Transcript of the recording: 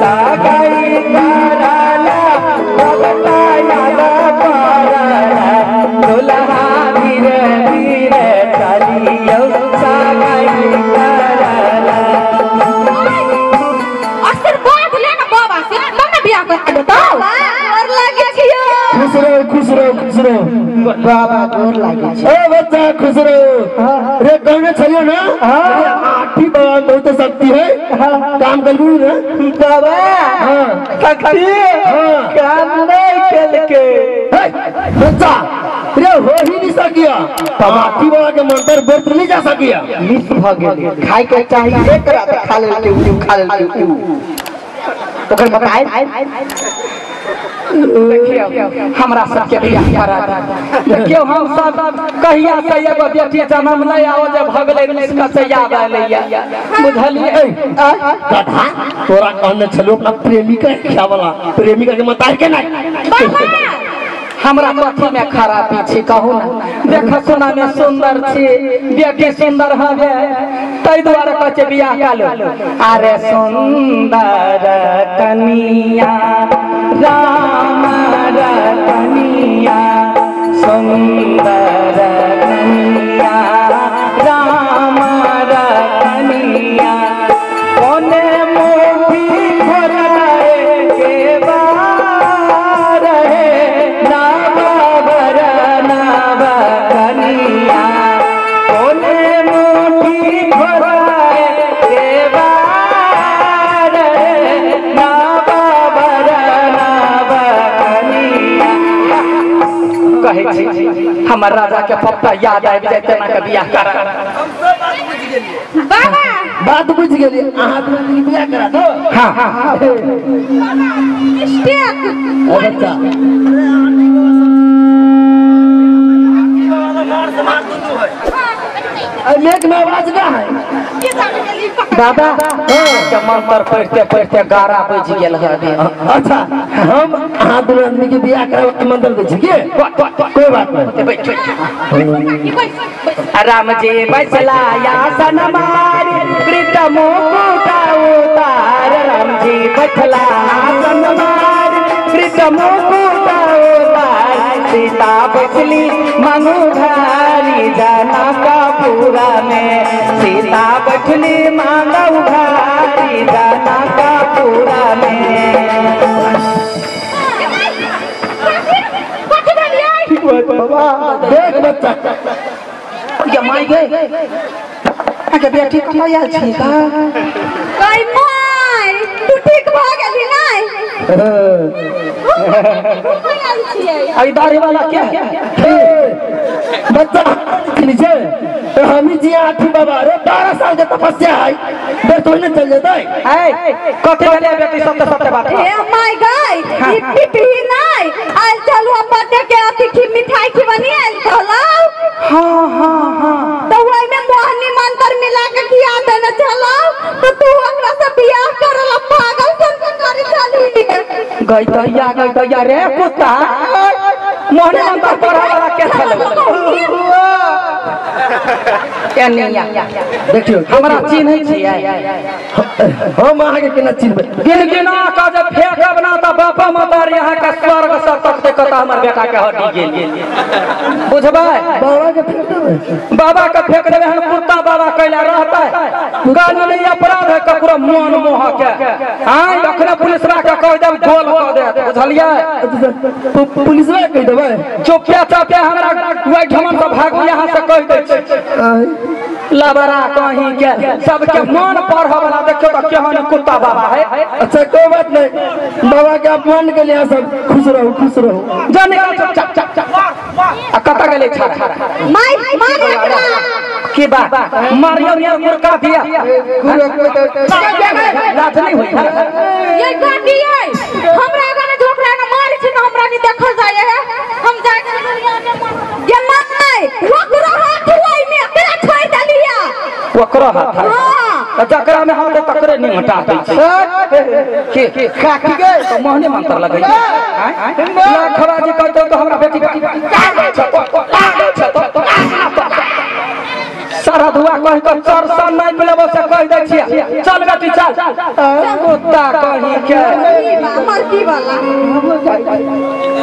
सागाई कराला बबता याला पाराला दुल्हा धीरे धीरे चलियो सागाई कराला आशीर्वाद लेना बाबा से मम्मी बियाह कर बताओ और लागे छियो खुश रहो बाबा गोर लागे छै ए बच्चा खुश रहो रे कहने छलियो ना आठी बाबा बहुत शक्ति है काम कर लू ना बाबा शक्ति काम नहीं कल के बच्चा रे हो ही नहीं सकिया तब आठी बाबा के मंत्र व्रत नहीं जा सकिया मिस भ गेल खाए के चाहिए एक रात खा ले के खा ले के ओकर बताए देखियो हमरा सबके बियाह करा देखियो हम सब कहिया से एगो बेटी जन्म ले आओ जे भगले निष्का से याद आलैया बुझलिए गधा तोरा कहने छलो अपना प्रेमिका क्या वाला प्रेमिका के मतार के नहीं हमरा कथी में खराबी छी कहू ना देख सुना में सुंदर छी बेटी सुंदर हवे तै द्वारा कचे बियाह कालो अरे सुंदर कनिया राम रतनिया सुंदर कनिया राम रतनिया कोने मोती भराए के बार है नाव बर नाव कनिया कोने मोती भराए के बार है नाव बर नाव कनिया कहे छी हमर राजा के पप्पा याद आबि जाय तेना के बियाह करा बाबा बात बुझ गेली अहाँ दुनू बियाह करा दो हां मिस्टेक बच्चा अनेक में आवाज का है दादा के मंत्र पढ़ते पढ़ते 11 बज गेल है अच्छा हम अहाँ दुनू आदमी के बियाह करावे के मंत्र दे छी के कोई बात नहीं राम जी बैसला आसन मारी कृत मुकुट उतार राम जी बैठला आसन मारी कृत मुकुट उतार सीता बैठली मंगुधारी जनकपुरा में सीता बैठली मंगुधारी जनकपुरा में देख बच्चा ये माई गए आगे बेटी कमाई आल छी का कई माय तू ठीक भ गेली नहीं आल छियै आई दाढ़ी वाला क्या बच्चा नीचे हम ही जी आठी बाबा रे 12 साल के तपस्या है बे तो नहीं चल जाता है कथे वाले बेटी सब बात हे माय गाय ई पिपी नहीं आल चलू अपन के अतिथि मिठाई की बनी आल चलाओ हां तो वही में मोहनी मंत्र मिला के खिया देना चलाओ तो तू हमरा से बियाह करला पागल सन करे चली गई दैया रे कुत्ता मोहने मंत्र पढ़ा वाला के छले केनिया देखियो हमरा चिन्ह छियै हम आगे के केना चिन्हबे गिनगिना का जब फेंकब ना त बापा मतार यहाँ का स्वर्ग से तख्ते कता हमर बेटा के हड्डी गेल बुझबै बाबा के फेंक देबे बाबा के फेंक देबे हम कुत्ता बाबा कैला रहतै कानूनी अपराध है ककरो मन मोह के हां अखने पुलिस रा के कह देब गोल क दे बुझलियै पुलिस वाला कह देबे चुपचाप चापे हमरा वही ठमन से भागो यहाँ से कह दे छै लबरा कहीं के सबके मन पढ़ वाला देखो तो केहन कुत्ता बाबा है अच्छा कोई बात नहीं बाबा के अपमान के लिए सब खुश रहो जाने का चक चक चक आ कता गेले छा माय मार एकरा की बात मारियो ने मुर्गा दिया लाज नहीं होई ये गाड़ी है हमरा गाना झोपड़ा ना मारी छी ना हमरा नहीं देखल जाय है हम जाय ये माय वकरा हाथ हुई में तेरा छोड़ दलिया वकरा हाथ हां जकरा में हम तकरे नहीं हटा दै के खाकी गए तो मोहने मंत्र लगै हैं खराजी कहतो तो हमरा बेटी रधुआ कह के चरसन नहीं पिलेबो से कह दै छियै चल बेटी चल कुत्ता कहीं के मरकी वाला